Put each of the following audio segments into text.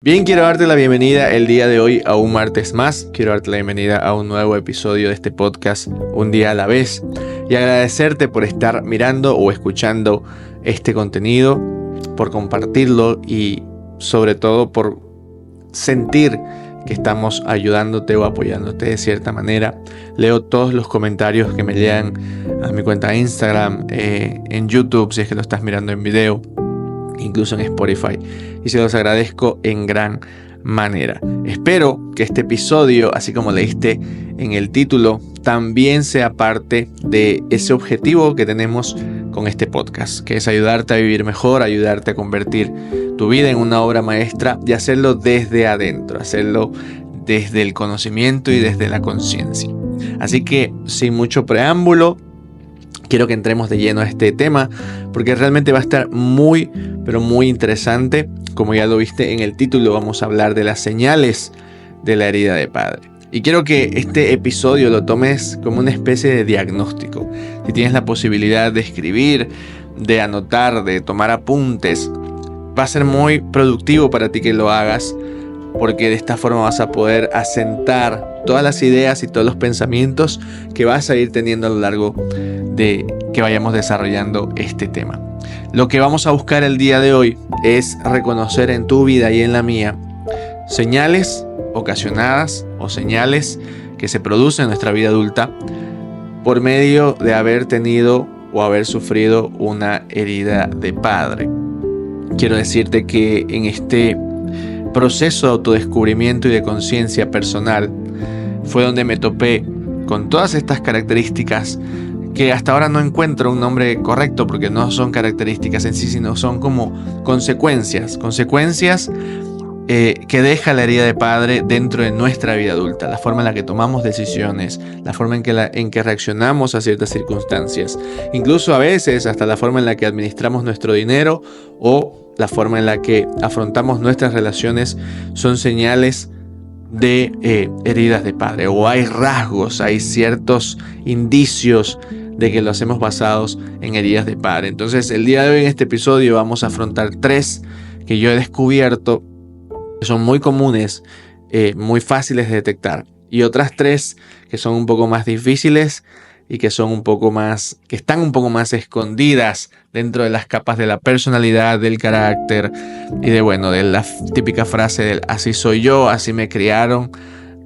Bien, quiero darte la bienvenida el día de hoy a un martes más. Quiero darte la bienvenida a un nuevo episodio de este podcast, Un Día a la Vez. Y agradecerte por estar mirando o escuchando este contenido, por compartirlo y sobre todo por sentir que estamos ayudándote o apoyándote de cierta manera. Leo todos los comentarios que me llegan a mi cuenta de Instagram, en YouTube, si es que lo estás mirando en video, incluso en Spotify, y se los agradezco en gran manera. Espero que este episodio, así como leíste en el título, también sea parte de ese objetivo que tenemos con este podcast, que es ayudarte a vivir mejor, ayudarte a convertir tu vida en una obra maestra y hacerlo desde adentro, hacerlo desde el conocimiento y desde la conciencia. Así que, sin mucho preámbulo, quiero que entremos de lleno a este tema porque realmente va a estar muy, pero muy interesante. Como ya lo viste en el título, vamos a hablar de las señales de la herida de padre. Y quiero que este episodio lo tomes como una especie de diagnóstico. Si tienes la posibilidad de escribir, de anotar, de tomar apuntes, va a ser muy productivo para ti que lo hagas, porque de esta forma vas a poder asentar todas las ideas y todos los pensamientos que vas a ir teniendo a lo largo de que vayamos desarrollando este tema. Lo que vamos a buscar el día de hoy es reconocer en tu vida y en la mía señales ocasionadas o señales que se producen en nuestra vida adulta por medio de haber tenido o haber sufrido una herida de padre. Quiero decirte que en este proceso de autodescubrimiento y de conciencia personal fue donde me topé con todas estas características que hasta ahora no encuentro un nombre correcto, porque no son características en sí, sino son como consecuencias que deja la herida de padre dentro de nuestra vida adulta, la forma en la que tomamos decisiones, la forma en que reaccionamos a ciertas circunstancias, incluso a veces hasta la forma en la que administramos nuestro dinero o la forma en la que afrontamos nuestras relaciones son señales de heridas de padre, o hay rasgos, hay ciertos indicios de que lo hacemos basados en heridas de padre. Entonces, el día de hoy en este episodio vamos a afrontar 3 que yo he descubierto que son muy comunes, muy fáciles de detectar, y otras 3 que son un poco más difíciles y que están un poco más escondidas dentro de las capas de la personalidad, del carácter y de la típica frase del así soy yo, así me criaron,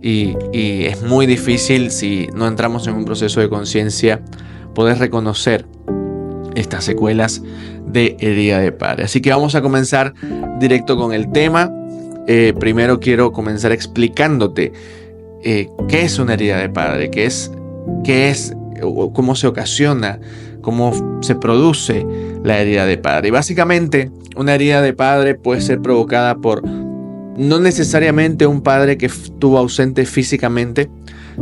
y es muy difícil, si no entramos en un proceso de conciencia, poder reconocer estas secuelas de herida de padre. Así que vamos a comenzar directo con el tema. Primero quiero comenzar explicándote qué es una herida de padre, qué es, cómo se ocasiona, cómo se produce la herida de padre. Y básicamente, una herida de padre puede ser provocada por no necesariamente un padre que estuvo ausente físicamente,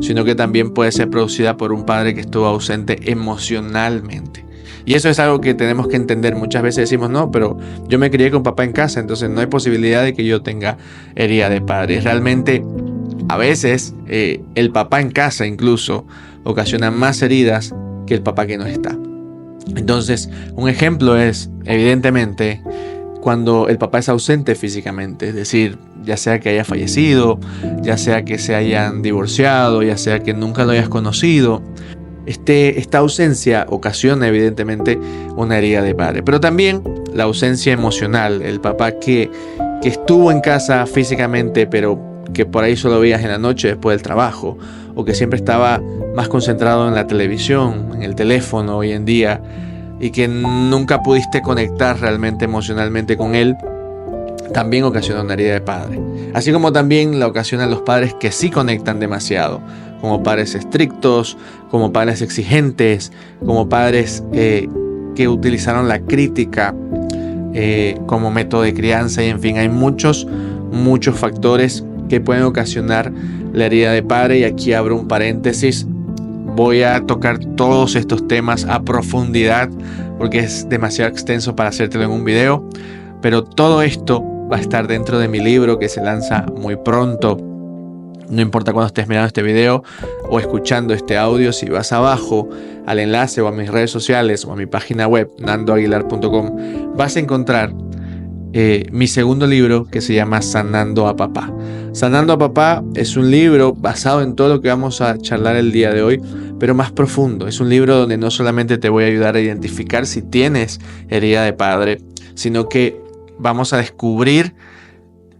sino que también puede ser producida por un padre que estuvo ausente emocionalmente. Y eso es algo que tenemos que entender. Muchas veces decimos, no, pero yo me crié con papá en casa, entonces no hay posibilidad de que yo tenga herida de padre. Realmente, a veces, el papá en casa incluso ocasiona más heridas que el papá que no está. Entonces, un ejemplo es, evidentemente, cuando el papá es ausente físicamente, es decir, ya sea que haya fallecido, ya sea que se hayan divorciado, ya sea que nunca lo hayas conocido. Esta ausencia ocasiona evidentemente una herida de padre, pero también la ausencia emocional, el papá que estuvo en casa físicamente, pero que por ahí solo veías en la noche después del trabajo, o que siempre estaba más concentrado en la televisión, en el teléfono hoy en día, y que nunca pudiste conectar realmente emocionalmente con él, también ocasiona una herida de padre. Así como también la ocasionan los padres que sí conectan demasiado, como padres estrictos, como padres exigentes, como padres que utilizaron la crítica como método de crianza, y en fin, hay muchos factores que pueden ocasionar la herida de padre. Y aquí abro un paréntesis, voy a tocar todos estos temas a profundidad porque es demasiado extenso para hacértelo en un video, pero todo esto va a estar dentro de mi libro que se lanza muy pronto. No importa cuando estés mirando este video o escuchando este audio, si vas abajo al enlace o a mis redes sociales o a mi página web nandoaguilar.com, vas a encontrar mi segundo libro, que se llama Sanando a Papá. Sanando a Papá es un libro basado en todo lo que vamos a charlar el día de hoy, pero más profundo. Es un libro donde no solamente te voy a ayudar a identificar si tienes herida de padre, sino que vamos a descubrir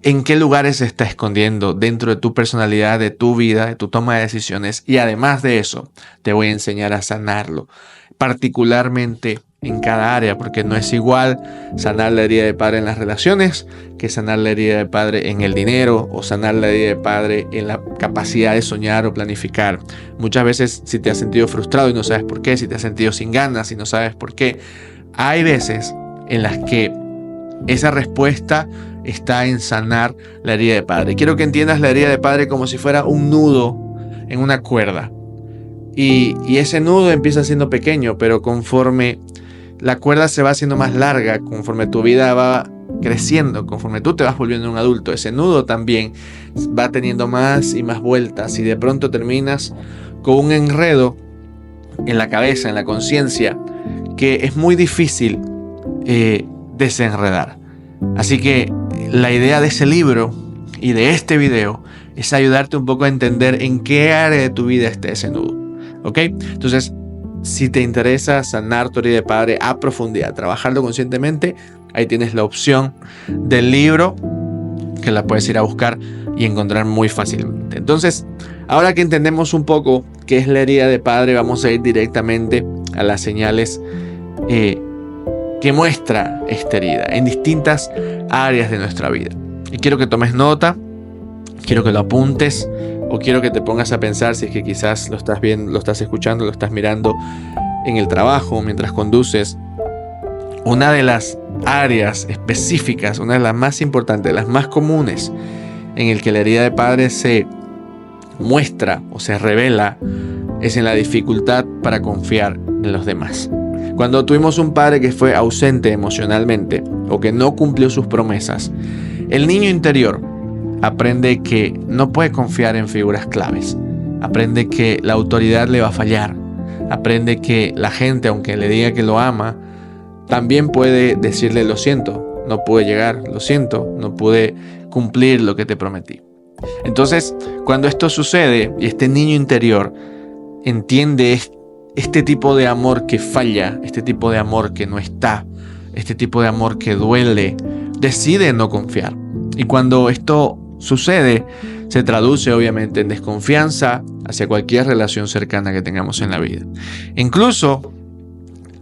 en qué lugares se está escondiendo dentro de tu personalidad, de tu vida, de tu toma de decisiones. Y además de eso, te voy a enseñar a sanarlo, particularmente en cada área, porque no es igual sanar la herida de padre en las relaciones que sanar la herida de padre en el dinero o sanar la herida de padre en la capacidad de soñar o planificar. Muchas veces, si te has sentido frustrado y no sabes por qué, si te has sentido sin ganas y no sabes por qué, hay veces en las que esa respuesta está en sanar la herida de padre. Quiero que entiendas la herida de padre como si fuera un nudo en una cuerda. Y ese nudo empieza siendo pequeño, pero conforme la cuerda se va haciendo más larga, conforme tu vida va creciendo, conforme tú te vas volviendo un adulto, ese nudo también va teniendo más y más vueltas y de pronto terminas con un enredo en la cabeza, en la conciencia, que es muy difícil desenredar. Así que la idea de ese libro y de este video es ayudarte un poco a entender en qué área de tu vida está ese nudo. ¿Ok? Entonces, si te interesa sanar tu herida de padre a profundidad, trabajarlo conscientemente, ahí tienes la opción del libro que la puedes ir a buscar y encontrar muy fácilmente. Entonces, ahora que entendemos un poco qué es la herida de padre, vamos a ir directamente a las señales que muestra esta herida en distintas áreas de nuestra vida. Y quiero que tomes nota, quiero que lo apuntes, o quiero que te pongas a pensar si es que quizás lo estás viendo, lo estás escuchando, lo estás mirando en el trabajo, mientras conduces. Una de las áreas específicas, una de las más importantes, las más comunes, en el que la herida de padre se muestra o se revela, es en la dificultad para confiar en los demás. Cuando tuvimos un padre que fue ausente emocionalmente o que no cumplió sus promesas, el niño interior aprende que no puede confiar en figuras claves. Aprende que la autoridad le va a fallar. Aprende que la gente, aunque le diga que lo ama, también puede decirle lo siento, no pude llegar, lo siento, no pude cumplir lo que te prometí. Entonces, cuando esto sucede y este niño interior entiende este tipo de amor que falla, este tipo de amor que no está, este tipo de amor que duele, decide no confiar. Y cuando esto sucede, se traduce obviamente en desconfianza hacia cualquier relación cercana que tengamos en la vida. Incluso,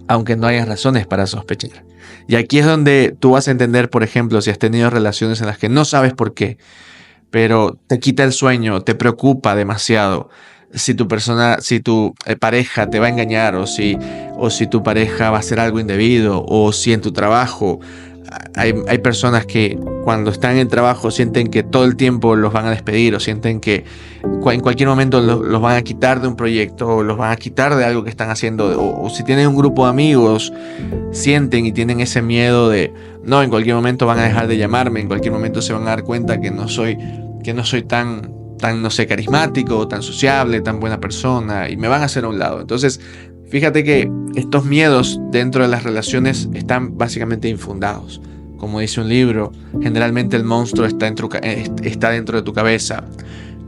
aunque no haya razones para sospechar. Y aquí es donde tú vas a entender, por ejemplo, si has tenido relaciones en las que no sabes por qué, pero te quita el sueño, te preocupa demasiado. Si tu pareja te va a engañar o si tu pareja va a hacer algo indebido o si en tu trabajo hay personas que cuando están en el trabajo sienten que todo el tiempo los van a despedir o sienten que en cualquier momento los van a quitar de un proyecto o los van a quitar de algo que están haciendo o si tienen un grupo de amigos sienten y tienen ese miedo de no, en cualquier momento van a dejar de llamarme, en cualquier momento se van a dar cuenta que no soy tan no sé, carismático, tan sociable, tan buena persona y me van a hacer a un lado. Entonces, fíjate que estos miedos dentro de las relaciones están básicamente infundados. Como dice un libro, generalmente el monstruo está dentro de tu cabeza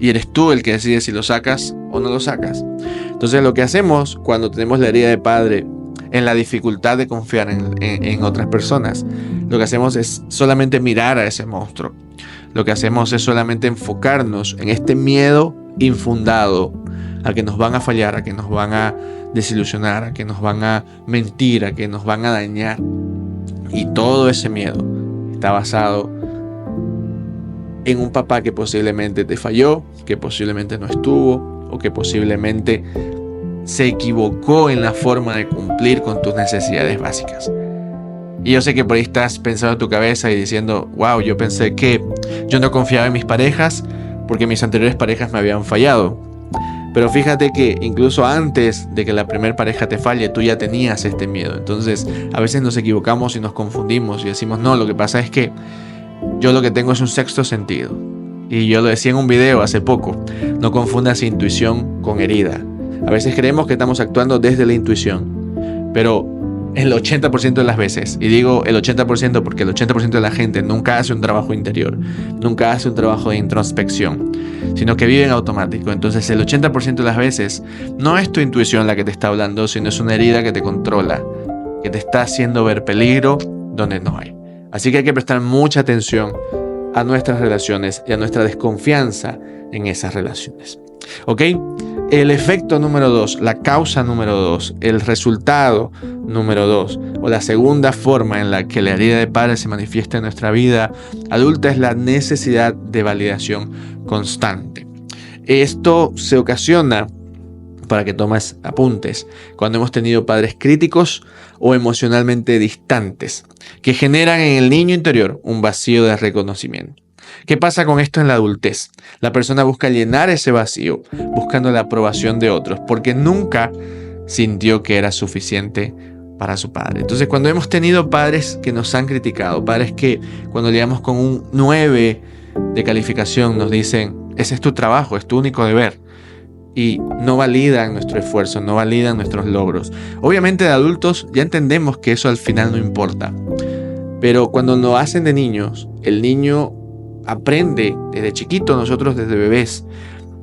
y eres tú el que decide si lo sacas o no lo sacas. Entonces, lo que hacemos cuando tenemos la herida de padre en la dificultad de confiar en otras personas, lo que hacemos es solamente mirar a ese monstruo. Lo que hacemos es solamente enfocarnos en este miedo infundado a que nos van a fallar, a que nos van a desilusionar, a que nos van a mentir, a que nos van a dañar. Y todo ese miedo está basado en un papá que posiblemente te falló, que posiblemente no estuvo o que posiblemente se equivocó en la forma de cumplir con tus necesidades básicas. Y yo sé que por ahí estás pensando en tu cabeza y diciendo, wow, yo pensé que yo no confiaba en mis parejas porque mis anteriores parejas me habían fallado. Pero fíjate que incluso antes de que la primera pareja te falle, tú ya tenías este miedo. Entonces, a veces nos equivocamos y nos confundimos y decimos, no, lo que pasa es que yo lo que tengo es un sexto sentido. Y yo lo decía en un video hace poco, no confundas intuición con herida. A veces creemos que estamos actuando desde la intuición, pero el 80% de las veces, y digo el 80% porque el 80% de la gente nunca hace un trabajo interior, nunca hace un trabajo de introspección, sino que vive en automático. Entonces el 80% de las veces no es tu intuición la que te está hablando, sino es una herida que te controla, que te está haciendo ver peligro donde no hay. Así que hay que prestar mucha atención a nuestras relaciones y a nuestra desconfianza en esas relaciones. ¿Ok? El efecto número 2, la causa número 2, el resultado número 2, o la segunda forma en la que la herida de padre se manifiesta en nuestra vida adulta es la necesidad de validación constante. Esto se ocasiona, para que tomes apuntes, cuando hemos tenido padres críticos o emocionalmente distantes, que generan en el niño interior un vacío de reconocimiento. ¿Qué pasa con esto en la adultez? La persona busca llenar ese vacío, buscando la aprobación de otros, porque nunca sintió que era suficiente para su padre. Entonces, cuando hemos tenido padres que nos han criticado, padres que cuando llegamos con un 9 de calificación nos dicen, ese es tu trabajo, es tu único deber, y no validan nuestro esfuerzo, no validan nuestros logros. Obviamente de adultos ya entendemos que eso al final no importa, pero cuando lo hacen de niños, el niño aprende desde chiquito, nosotros desde bebés,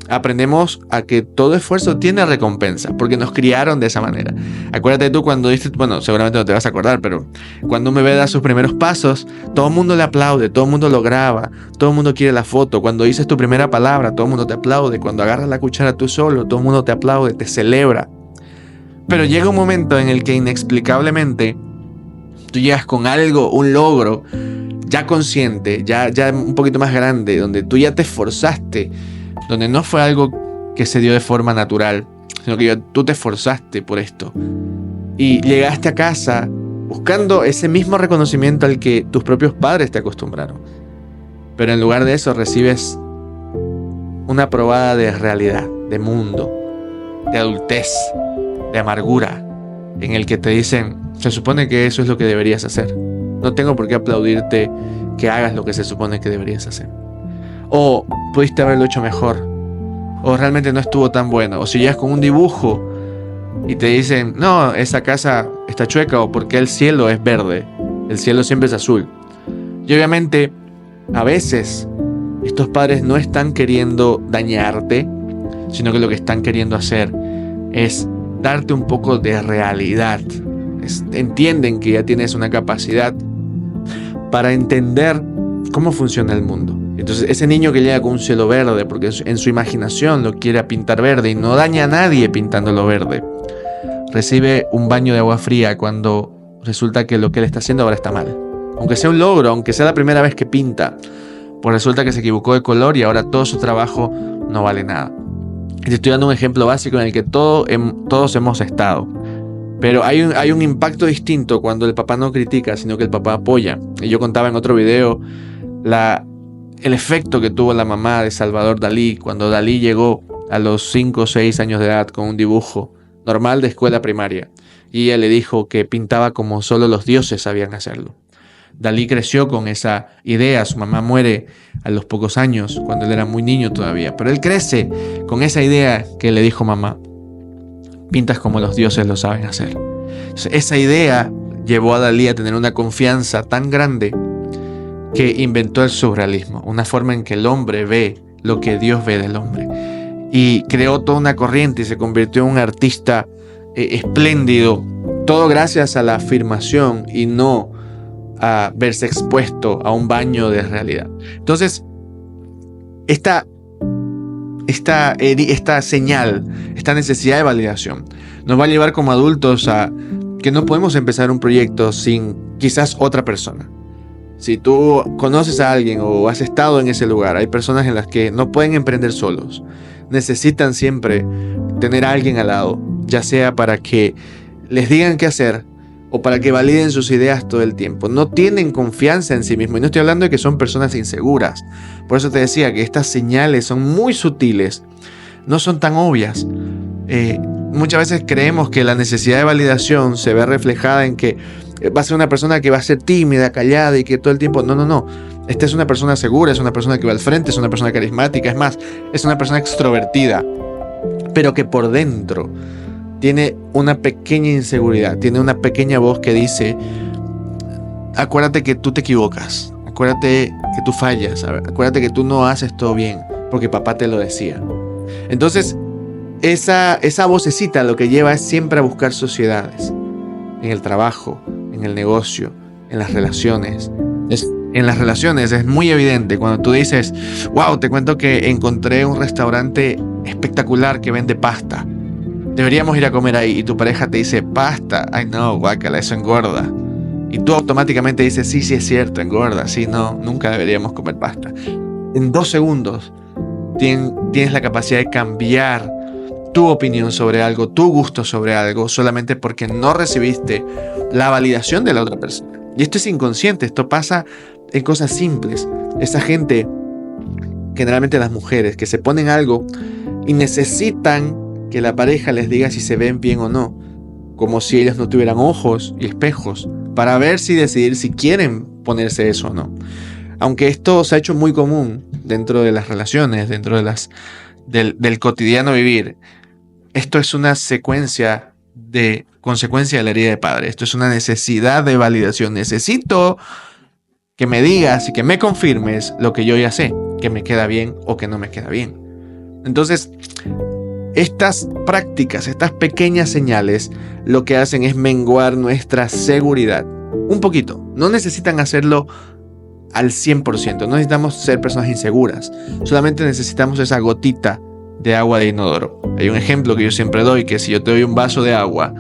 aprendemos a que todo esfuerzo tiene recompensa, porque nos criaron de esa manera. Acuérdate tú cuando dices, bueno, seguramente no te vas a acordar, pero cuando un bebé da sus primeros pasos, todo el mundo le aplaude, todo el mundo lo graba, todo el mundo quiere la foto. Cuando dices tu primera palabra, todo el mundo te aplaude. Cuando agarras la cuchara tú solo, todo el mundo te aplaude, te celebra. Pero llega un momento en el que inexplicablemente tú llegas con algo, un logro, ya consciente, ya un poquito más grande, donde tú ya te esforzaste, donde no fue algo que se dio de forma natural, sino que tú te esforzaste por esto. Y llegaste a casa buscando ese mismo reconocimiento al que tus propios padres te acostumbraron. Pero en lugar de eso recibes una probada de realidad, de mundo, de adultez, de amargura, en el que te dicen, se supone que eso es lo que deberías hacer. No tengo por qué aplaudirte que hagas lo que se supone que deberías hacer. O pudiste haberlo hecho mejor. O realmente no estuvo tan bueno. O si llegas con un dibujo y te dicen, no, esa casa está chueca, o porque el cielo es verde. El cielo siempre es azul. Y obviamente, a veces, estos padres no están queriendo dañarte, sino que lo que están queriendo hacer es darte un poco de realidad. Entienden que ya tienes una capacidad para entender cómo funciona el mundo. Entonces ese niño que llega con un cielo verde porque en su imaginación lo quiere pintar verde y no daña a nadie pintándolo verde, recibe un baño de agua fría cuando resulta que lo que él está haciendo ahora está mal. Aunque sea un logro, aunque sea la primera vez que pinta, pues resulta que se equivocó de color y ahora todo su trabajo no vale nada. Te estoy dando un ejemplo básico en el que todos hemos estado. Pero hay un impacto distinto cuando el papá no critica, sino que el papá apoya. Y yo contaba en otro video el efecto que tuvo la mamá de Salvador Dalí cuando Dalí llegó a los 5 o 6 años de edad con un dibujo normal de escuela primaria. Y ella le dijo que pintaba como solo los dioses sabían hacerlo. Dalí creció con esa idea. Su mamá muere a los pocos años, cuando él era muy niño todavía. Pero él crece con esa idea que le dijo mamá. Pintas como los dioses lo saben hacer. Entonces, esa idea llevó a Dalí a tener una confianza tan grande que inventó el surrealismo, una forma en que el hombre ve lo que Dios ve del hombre. Y creó toda una corriente y se convirtió en un artista espléndido, todo gracias a la afirmación y no a verse expuesto a un baño de realidad. Entonces, esta señal, esta necesidad de validación, nos va a llevar como adultos a que no podemos empezar un proyecto sin quizás otra persona. Si tú conoces a alguien o has estado en ese lugar, hay personas en las que no pueden emprender solos. Necesitan siempre tener a alguien al lado, ya sea para que les digan qué hacer o para que validen sus ideas todo el tiempo. No tienen confianza en sí mismos. Y no estoy hablando de que son personas inseguras. Por eso te decía que estas señales son muy sutiles, no son tan obvias. Muchas veces creemos que la necesidad de validación se ve reflejada en que va a ser una persona que va a ser tímida, callada y que todo el tiempo... No. Esta es una persona segura, es una persona que va al frente, es una persona carismática, es más, es una persona extrovertida, pero que por dentro tiene una pequeña inseguridad, tiene una pequeña voz que dice: acuérdate que tú te equivocas, acuérdate que tú fallas, acuérdate que tú no haces todo bien, porque papá te lo decía. Entonces, esa vocecita lo que lleva es siempre a buscar sociedades, en el trabajo, en el negocio, en las relaciones. En las relaciones es muy evidente cuando tú dices: wow, te cuento que encontré un restaurante espectacular que vende pasta, deberíamos ir a comer ahí, y tu pareja te dice: pasta, ay no, guácala, eso engorda. Y tú automáticamente dices: sí, es cierto, engorda, sí, no, nunca deberíamos comer pasta. En 2 segundos tienes la capacidad de cambiar tu opinión sobre algo, tu gusto sobre algo, solamente porque no recibiste la validación de la otra persona. Y esto es inconsciente, esto pasa en cosas simples. Esa gente, generalmente las mujeres, que se ponen algo y necesitan que la pareja les diga si se ven bien o no, como si ellas no tuvieran ojos y espejos para ver si decidir si quieren ponerse eso o no. Aunque esto se ha hecho muy común dentro de las relaciones, dentro de del cotidiano vivir, esto es una consecuencia de la herida de padre. Esto es una necesidad de validación. Necesito que me digas y que me confirmes lo que yo ya sé, que me queda bien o que no me queda bien. Entonces, estas prácticas, estas pequeñas señales, lo que hacen es menguar nuestra seguridad. Un poquito. No necesitan hacerlo al 100%. No necesitamos ser personas inseguras. Solamente necesitamos esa gotita de agua de inodoro. Hay un ejemplo que yo siempre doy, que si yo te doy un vaso de agua,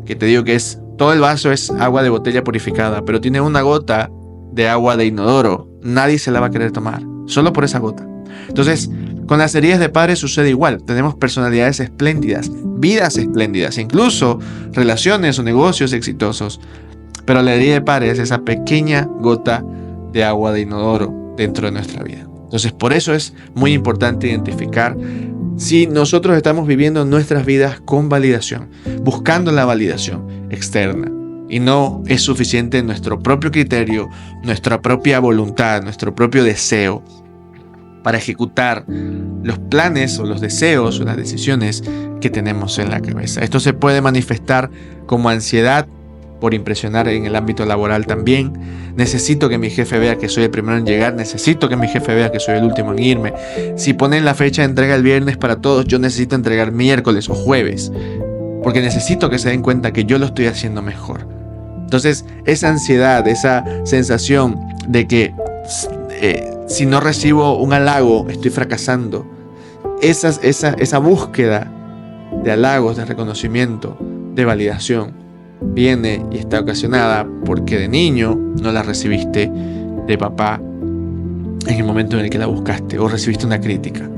que te digo que todo el vaso es agua de botella purificada, pero tiene una gota de agua de inodoro, nadie se la va a querer tomar, solo por esa gota. Entonces, con las heridas de padre sucede igual. Tenemos personalidades espléndidas, vidas espléndidas, incluso relaciones o negocios exitosos, pero la herida de padre es esa pequeña gota de agua de inodoro dentro de nuestra vida. Entonces, por eso es muy importante identificar si nosotros estamos viviendo nuestras vidas con validación, buscando la validación externa, y no es suficiente nuestro propio criterio, nuestra propia voluntad, nuestro propio deseo para ejecutar los planes o los deseos o las decisiones que tenemos en la cabeza. Esto se puede manifestar como ansiedad por impresionar en el ámbito laboral también. Necesito que mi jefe vea que soy el primero en llegar, necesito que mi jefe vea que soy el último en irme. Si ponen la fecha de entrega el viernes para todos, yo necesito entregar miércoles o jueves, porque necesito que se den cuenta que yo lo estoy haciendo mejor. Entonces, esa ansiedad, esa sensación de que si no recibo un halago, estoy fracasando, esa búsqueda de halagos, de reconocimiento, de validación, viene y está ocasionada porque de niño no la recibiste de papá en el momento en el que la buscaste, o recibiste una crítica.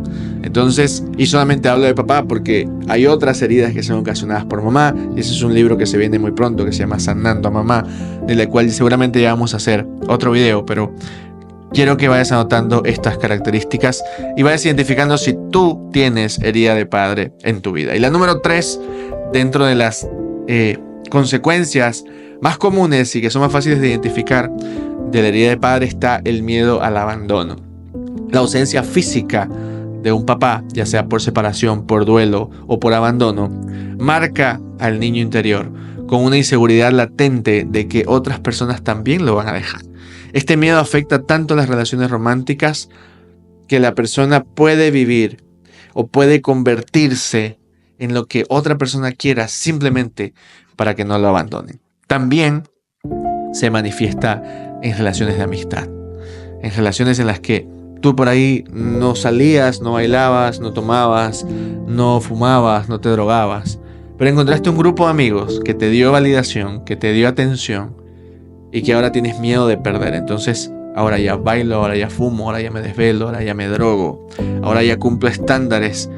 Entonces, y solamente hablo de papá porque hay otras heridas que son ocasionadas por mamá, y ese es un libro que se viene muy pronto que se llama Sanando a Mamá, de la cual seguramente ya vamos a hacer otro video, pero quiero que vayas anotando estas características y vayas identificando si tú tienes herida de padre en tu vida. Y la número 3, dentro de las consecuencias más comunes y que son más fáciles de identificar de la herida de padre, está el miedo al abandono. La ausencia física de un papá, ya sea por separación, por duelo o por abandono, marca al niño interior con una inseguridad latente de que otras personas también lo van a dejar. Este miedo afecta tanto las relaciones románticas que la persona puede vivir o puede convertirse en lo que otra persona quiera simplemente para que no lo abandonen. También se manifiesta en relaciones de amistad, en relaciones en las que tú por ahí no salías, no bailabas, no tomabas, no fumabas, no te drogabas, pero encontraste un grupo de amigos que te dio validación, que te dio atención y que ahora tienes miedo de perder. Entonces, ahora ya bailo, ahora ya fumo, ahora ya me desvelo, ahora ya me drogo, ahora ya cumplo estándares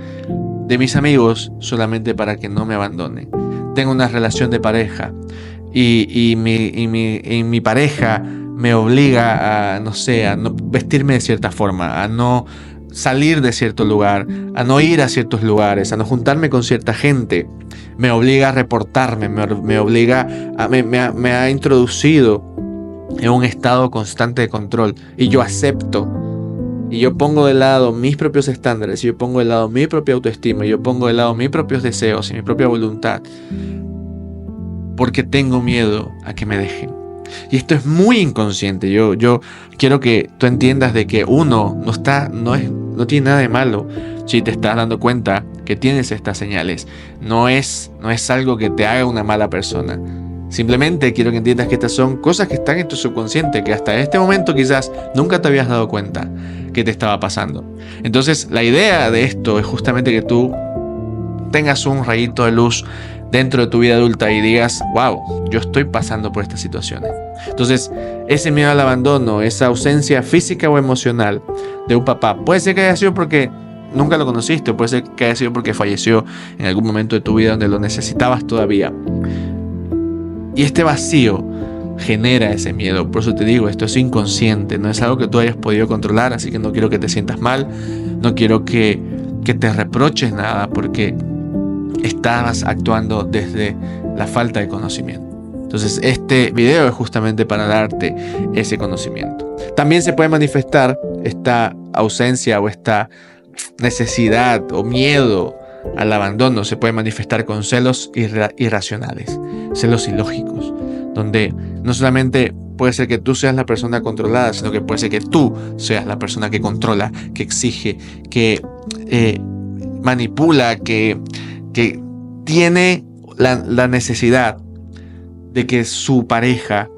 de mis amigos solamente para que no me abandonen. Tengo una relación de pareja y mi pareja me obliga a, no sé, a no vestirme de cierta forma, a no salir de cierto lugar, a no ir a ciertos lugares, a no juntarme con cierta gente. Me obliga a reportarme, me obliga me ha introducido en un estado constante de control y yo acepto y yo pongo de lado mis propios estándares, y yo pongo de lado mi propia autoestima, y yo pongo de lado mis propios deseos y mi propia voluntad, porque tengo miedo a que me dejen. Y esto es muy inconsciente. Yo quiero que tú entiendas de que uno no tiene nada de malo si te estás dando cuenta que tienes estas señales. No es algo que te haga una mala persona. Simplemente quiero que entiendas que estas son cosas que están en tu subconsciente, que hasta este momento quizás nunca te habías dado cuenta que te estaba pasando. Entonces, la idea de esto es justamente que tú tengas un rayito de luz dentro de tu vida adulta y digas, wow, yo estoy pasando por estas situaciones. Entonces, ese miedo al abandono, esa ausencia física o emocional de un papá, puede ser que haya sido porque nunca lo conociste, o puede ser que haya sido porque falleció en algún momento de tu vida donde lo necesitabas todavía. Y este vacío genera ese miedo. Por eso te digo, esto es inconsciente, no es algo que tú hayas podido controlar, así que no quiero que te sientas mal, no quiero que te reproches nada, porque estabas actuando desde la falta de conocimiento. Entonces, este video es justamente para darte ese conocimiento. También se puede manifestar esta ausencia o esta necesidad o miedo al abandono, se puede manifestar con celos irracionales, celos ilógicos, donde no solamente puede ser que tú seas la persona controlada, sino que puede ser que tú seas la persona que controla, que exige, que manipula, que tiene la necesidad de que su pareja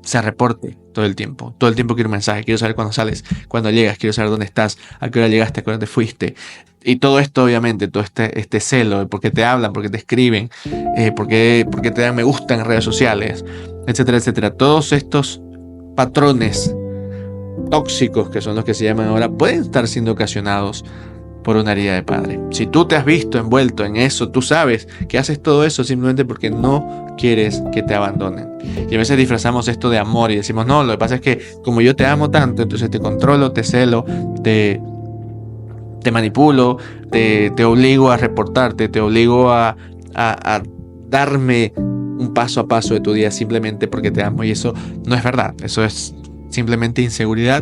se reporte todo el tiempo. Todo el tiempo quiero un mensaje, quiero saber cuándo sales, cuándo llegas, quiero saber dónde estás, a qué hora llegaste, a qué hora te fuiste. Y todo esto, obviamente, todo este celo, porque te hablan, porque te escriben, porque te dan me gusta en redes sociales, etcétera, etcétera. Todos estos patrones tóxicos, que son los que se llaman ahora, pueden estar siendo ocasionados por una herida de padre. Si tú te has visto envuelto en eso, tú sabes que haces todo eso simplemente porque no quieres que te abandonen. Y a veces disfrazamos esto de amor y decimos, no, lo que pasa es que como yo te amo tanto, entonces te controlo, te celo, te manipulo, te obligo a reportarte, te obligo a darme un paso a paso de tu día simplemente porque te amo. Y eso no es verdad, eso es simplemente inseguridad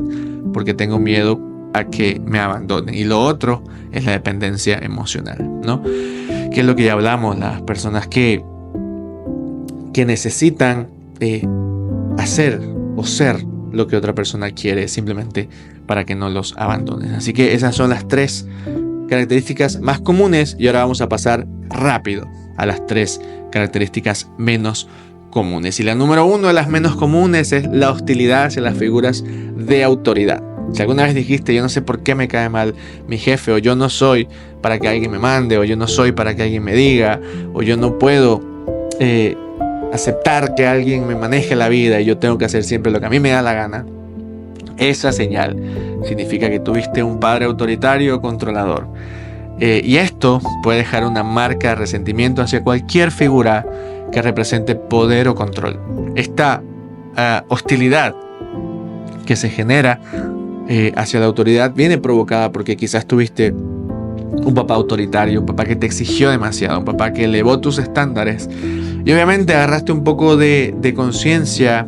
porque tengo miedo a que me abandonen. Y lo otro es la dependencia emocional, ¿no? Que es lo que ya hablamos, las personas que necesitan hacer o ser lo que otra persona quiere simplemente para que no los abandonen. Así que esas son las 3 características más comunes y ahora vamos a pasar rápido a las 3 características menos comunes. Y la número 1 de las menos comunes es la hostilidad hacia las figuras de autoridad. Si alguna vez dijiste, yo no sé por qué me cae mal mi jefe, o yo no soy para que alguien me mande, o yo no soy para que alguien me diga, o yo no puedo aceptar que alguien me maneje la vida y yo tengo que hacer siempre lo que a mí me da la gana, esa señal significa que tuviste un padre autoritario o controlador. Y esto puede dejar una marca de resentimiento hacia cualquier figura que represente poder o control. Esta hostilidad que se genera hacia la autoridad viene provocada porque quizás tuviste un papá autoritario, un papá que te exigió demasiado, un papá que elevó tus estándares y obviamente agarraste un poco de conciencia,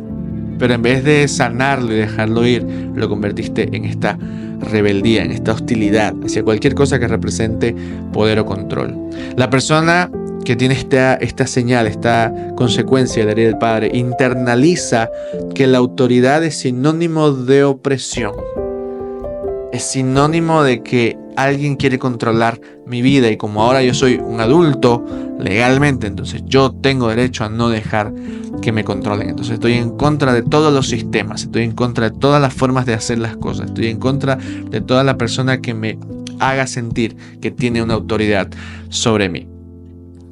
pero en vez de sanarlo y dejarlo ir, lo convertiste en esta rebeldía, en esta hostilidad hacia cualquier cosa que represente poder o control. La persona que tiene esta señal, esta consecuencia de la herida del padre, internaliza que la autoridad es sinónimo de opresión. Es sinónimo de que alguien quiere controlar mi vida y como ahora yo soy un adulto legalmente, entonces yo tengo derecho a no dejar que me controlen. Entonces estoy en contra de todos los sistemas, estoy en contra de todas las formas de hacer las cosas, estoy en contra de toda la persona que me haga sentir que tiene una autoridad sobre mí.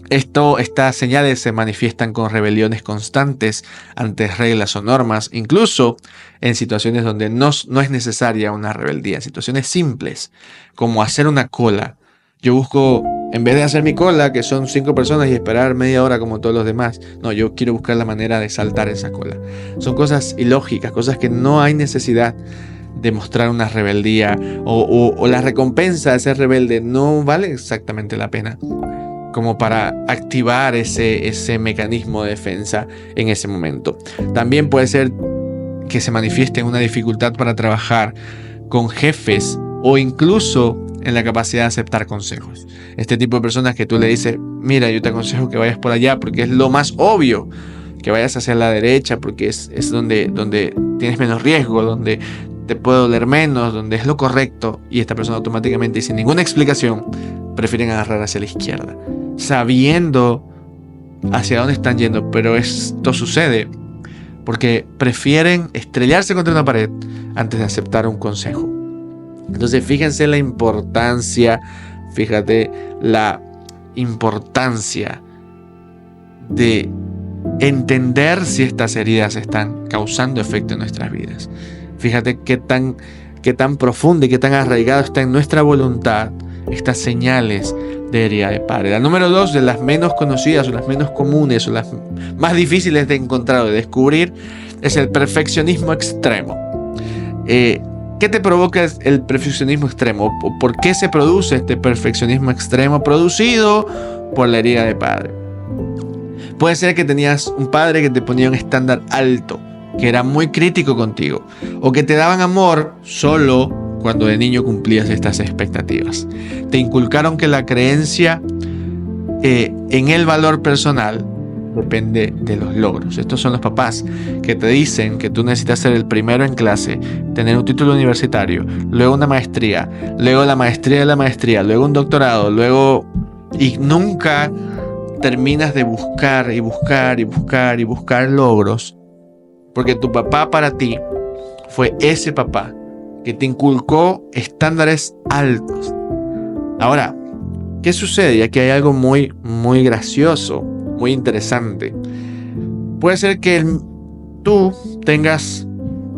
Estas señales se manifiestan con rebeliones constantes ante reglas o normas, incluso en situaciones donde no es necesaria una rebeldía, en situaciones simples, como hacer una cola. Yo busco, en vez de hacer mi cola, que son 5 personas y esperar media hora como todos los demás, no, yo quiero buscar la manera de saltar esa cola. Son cosas ilógicas, cosas que no hay necesidad de mostrar una rebeldía o la recompensa de ser rebelde no vale exactamente la pena como para activar ese mecanismo de defensa en ese momento. También puede ser que se manifieste una dificultad para trabajar con jefes o incluso en la capacidad de aceptar consejos. Este tipo de personas que tú le dices, mira, yo te aconsejo que vayas por allá porque es lo más obvio, que vayas hacia la derecha porque es donde tienes menos riesgo, donde te puede doler menos, donde es lo correcto, y esta persona automáticamente y sin ninguna explicación prefieren agarrar hacia la izquierda, sabiendo hacia dónde están yendo. Pero esto sucede porque prefieren estrellarse contra una pared antes de aceptar un consejo. Entonces fíjate la importancia de entender si estas heridas están causando efecto en nuestras vidas. Fíjate qué tan profunda y qué tan arraigado está en nuestra voluntad estas señales de herida de padre. La número 2, de las menos conocidas o las menos comunes o las más difíciles de encontrar o de descubrir, es el perfeccionismo extremo. ¿Qué te provoca el perfeccionismo extremo? ¿Por qué se produce este perfeccionismo extremo producido por la herida de padre? Puede ser que tenías un padre que te ponía un estándar alto, que era muy crítico contigo, o que te daban amor solo cuando de niño cumplías estas expectativas. Te inculcaron que la creencia en el valor personal depende de los logros. Estos son los papás que te dicen que tú necesitas ser el primero en clase, tener un título universitario, luego una maestría, luego la maestría de la maestría, luego un doctorado, y nunca terminas de buscar y buscar y buscar y buscar logros, porque tu papá para ti fue ese papá que te inculcó estándares altos. Ahora, ¿qué sucede? Y aquí hay algo muy, muy gracioso, muy interesante. Puede ser que tú tengas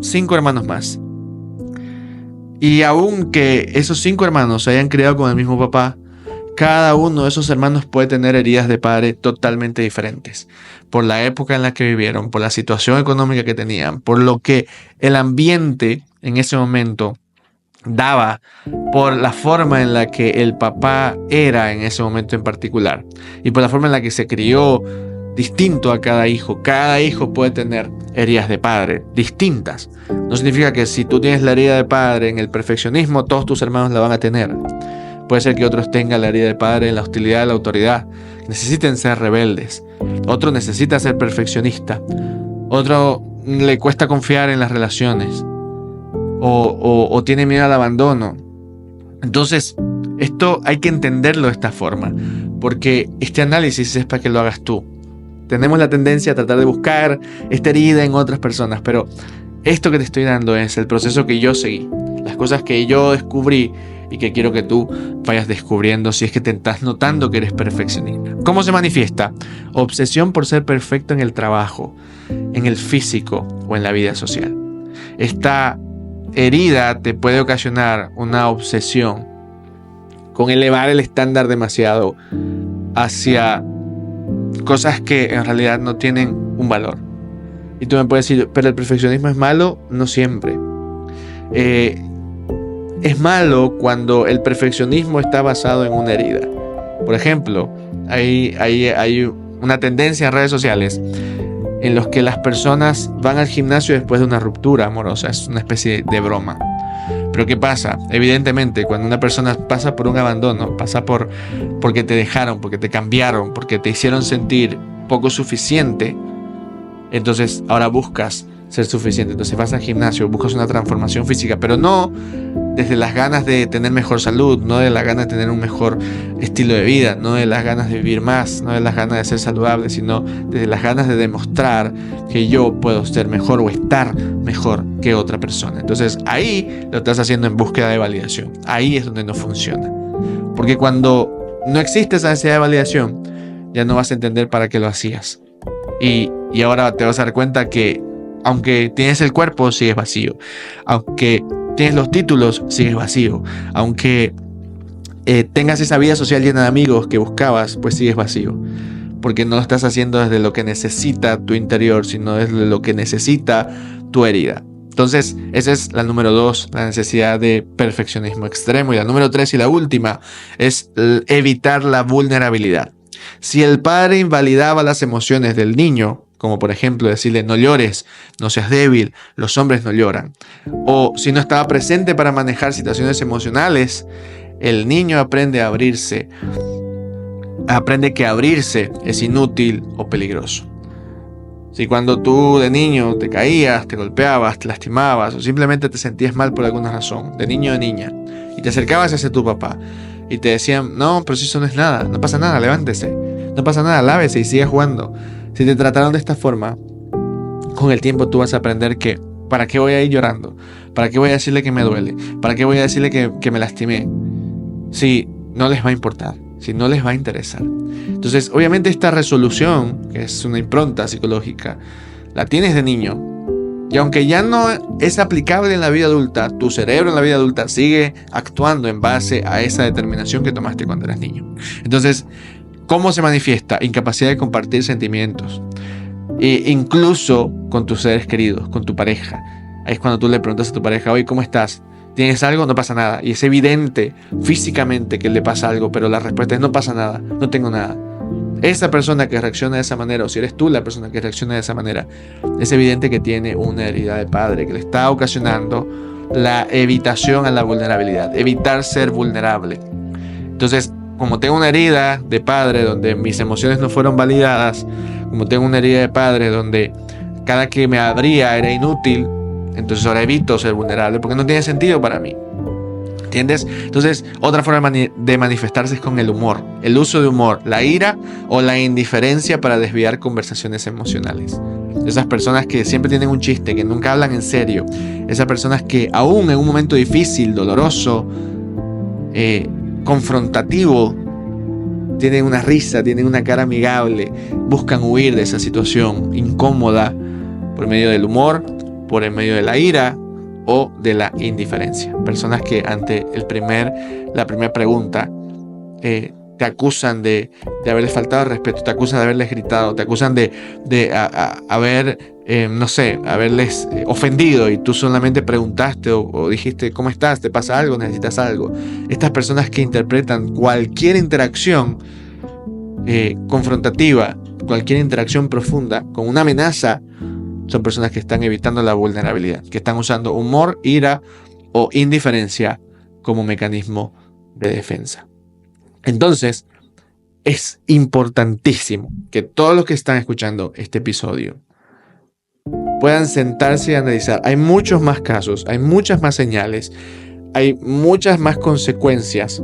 5 hermanos más, y aunque esos 5 hermanos se hayan criado con el mismo papá, cada uno de esos hermanos puede tener heridas de padre totalmente diferentes, por la época en la que vivieron, por la situación económica que tenían, por lo que el ambiente en ese momento daba, por la forma en la que el papá era en ese momento en particular, y por la forma en la que se crió distinto a cada hijo. Cada hijo puede tener heridas de padre distintas. No significa que si tú tienes la herida de padre en el perfeccionismo, todos tus hermanos la van a tener. Puede ser que otros tengan la herida de padre en la hostilidad de la autoridad, necesiten ser rebeldes. Otro necesita ser perfeccionista. Otro le cuesta confiar en las relaciones. O tiene miedo al abandono. Entonces, esto hay que entenderlo de esta forma, porque este análisis es para que lo hagas tú. Tenemos la tendencia a tratar de buscar esta herida en otras personas, pero esto que te estoy dando es el proceso que yo seguí, las cosas que yo descubrí y que quiero que tú vayas descubriendo si es que te estás notando que eres perfeccionista. ¿Cómo se manifiesta? Obsesión por ser perfecto en el trabajo, en el físico o en la vida social. Esta herida te puede ocasionar una obsesión con elevar el estándar demasiado hacia cosas que en realidad no tienen un valor. Y tú me puedes decir, pero el perfeccionismo es malo. No siempre. Es malo cuando el perfeccionismo está basado en una herida. Por ejemplo, hay una tendencia en redes sociales en los que las personas van al gimnasio después de una ruptura amorosa. Es una especie de broma. Pero ¿qué pasa? Evidentemente, cuando una persona pasa por un abandono, pasa porque te dejaron, porque te cambiaron, porque te hicieron sentir poco suficiente, entonces ahora buscas ser suficiente. Entonces vas al gimnasio, buscas una transformación física, pero no desde las ganas de tener mejor salud, no de las ganas de tener un mejor estilo de vida, no de las ganas de vivir más, no de las ganas de ser saludable, sino desde las ganas de demostrar que yo puedo ser mejor o estar mejor que otra persona. Entonces ahí lo estás haciendo en búsqueda de validación. Ahí es donde no funciona. Porque cuando no existe esa necesidad de validación, ya no vas a entender para qué lo hacías. Y ahora te vas a dar cuenta que aunque tienes el cuerpo, sigues vacío. Aunque tienes los títulos, sigues vacío. Aunque tengas esa vida social llena de amigos que buscabas, pues sigues vacío. Porque no lo estás haciendo desde lo que necesita tu interior, sino desde lo que necesita tu herida. Entonces, esa es la número 2, la necesidad de perfeccionismo extremo. Y la número 3 y la última es evitar la vulnerabilidad. Si el padre invalidaba las emociones del niño, como por ejemplo decirle no llores, no seas débil, los hombres no lloran. O si no estaba presente para manejar situaciones emocionales, el niño aprende a abrirse, aprende que abrirse es inútil o peligroso. Si cuando tú de niño te caías, te golpeabas, te lastimabas o simplemente te sentías mal por alguna razón, de niño o de niña, y te acercabas hacia tu papá y te decían, no, pero si eso no es nada, no pasa nada, levántese, no pasa nada, lávese y siga jugando. Si te trataron de esta forma, con el tiempo tú vas a aprender que ¿para qué voy a ir llorando? ¿Para qué voy a decirle que me duele? ¿Para qué voy a decirle que me lastimé? Si no les va a importar, si no les va a interesar. Entonces, obviamente esta resolución, que es una impronta psicológica, la tienes de niño. Y aunque ya no es aplicable en la vida adulta, tu cerebro en la vida adulta sigue actuando en base a esa determinación que tomaste cuando eras niño. Entonces, ¿cómo se manifiesta? Incapacidad de compartir sentimientos. Incluso con tus seres queridos, con tu pareja. Ahí es cuando tú le preguntas a tu pareja, oye, ¿cómo estás? ¿Tienes algo? No pasa nada. Y es evidente físicamente que le pasa algo, pero la respuesta es no pasa nada, no tengo nada. Esa persona que reacciona de esa manera, o si eres tú la persona que reacciona de esa manera, es evidente que tiene una herida de padre que le está ocasionando la evitación a la vulnerabilidad, evitar ser vulnerable. Entonces, como tengo una herida de padre donde mis emociones no fueron validadas, como tengo una herida de padre donde cada que me abría era inútil, entonces ahora evito ser vulnerable porque no tiene sentido para mí. ¿Entiendes? Entonces, otra forma de manifestarse es con el humor, el uso de humor, la ira o la indiferencia para desviar conversaciones emocionales. Esas personas que siempre tienen un chiste, que nunca hablan en serio, esas personas que aún en un momento difícil, doloroso, confrontativo, tienen una risa, tienen una cara amigable, buscan huir de esa situación incómoda por medio del humor, por el medio de la ira o de la indiferencia. Personas que ante la primera pregunta te acusan de haberles faltado el respeto, te acusan de haberles gritado, te acusan de haberles ofendido y tú solamente preguntaste o dijiste ¿cómo estás? ¿Te pasa algo? ¿Necesitas algo? Estas personas que interpretan cualquier interacción confrontativa, cualquier interacción profunda con una amenaza, son personas que están evitando la vulnerabilidad, que están usando humor, ira o indiferencia como mecanismo de defensa. Entonces, es importantísimo que todos los que están escuchando este episodio puedan sentarse y analizar. Hay muchos más casos, hay muchas más señales, hay muchas más consecuencias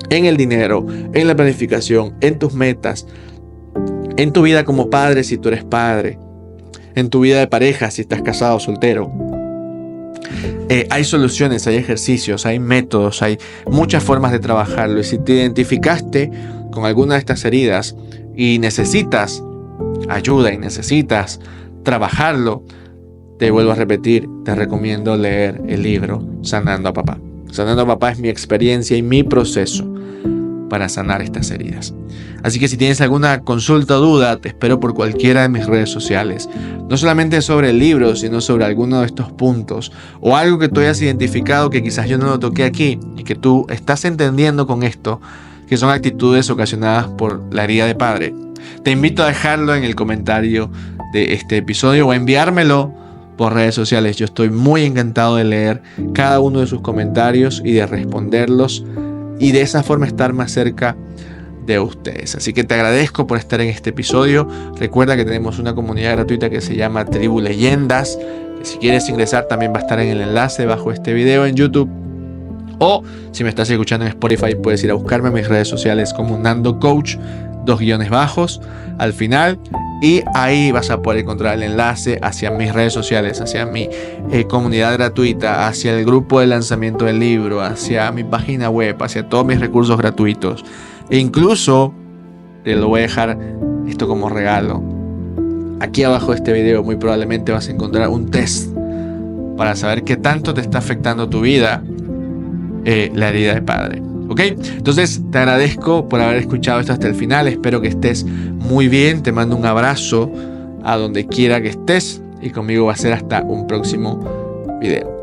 en el dinero, en la planificación, en tus metas, en tu vida como padre si tú eres padre, en tu vida de pareja si estás casado o soltero. Hay soluciones, hay ejercicios, hay métodos, hay muchas formas de trabajarlo. Y si te identificaste con alguna de estas heridas y necesitas ayuda y necesitas trabajarlo, te vuelvo a repetir, te recomiendo leer el libro Sanando a Papá. Sanando a Papá es mi experiencia y mi proceso para sanar estas heridas. Así que si tienes alguna consulta o duda, te espero por cualquiera de mis redes sociales. No solamente sobre el libro, sino sobre alguno de estos puntos o algo que tú hayas identificado que quizás yo no lo toqué aquí y que tú estás entendiendo con esto, que son actitudes ocasionadas por la herida de padre. Te invito a dejarlo en el comentario de este episodio o a enviármelo por redes sociales. Yo estoy muy encantado de leer cada uno de sus comentarios y de responderlos y de esa forma estar más cerca de ustedes. Así que te agradezco por estar en este episodio. Recuerda que tenemos una comunidad gratuita que se llama Tribu Leyendas, que si quieres ingresar también va a estar en el enlace bajo este video en YouTube, o si me estás escuchando en Spotify puedes ir a buscarme en mis redes sociales como Nando Coach, 2_ al final, y ahí vas a poder encontrar el enlace hacia mis redes sociales, hacia mi comunidad gratuita, hacia el grupo de lanzamiento del libro, hacia mi página web, hacia todos mis recursos gratuitos. E incluso te lo voy a dejar esto como regalo. Aquí abajo de este video muy probablemente vas a encontrar un test para saber qué tanto te está afectando tu vida la herida de padre. ¿Ok? Entonces te agradezco por haber escuchado esto hasta el final. Espero que estés muy bien. Te mando un abrazo a donde quiera que estés y conmigo va a ser hasta un próximo video.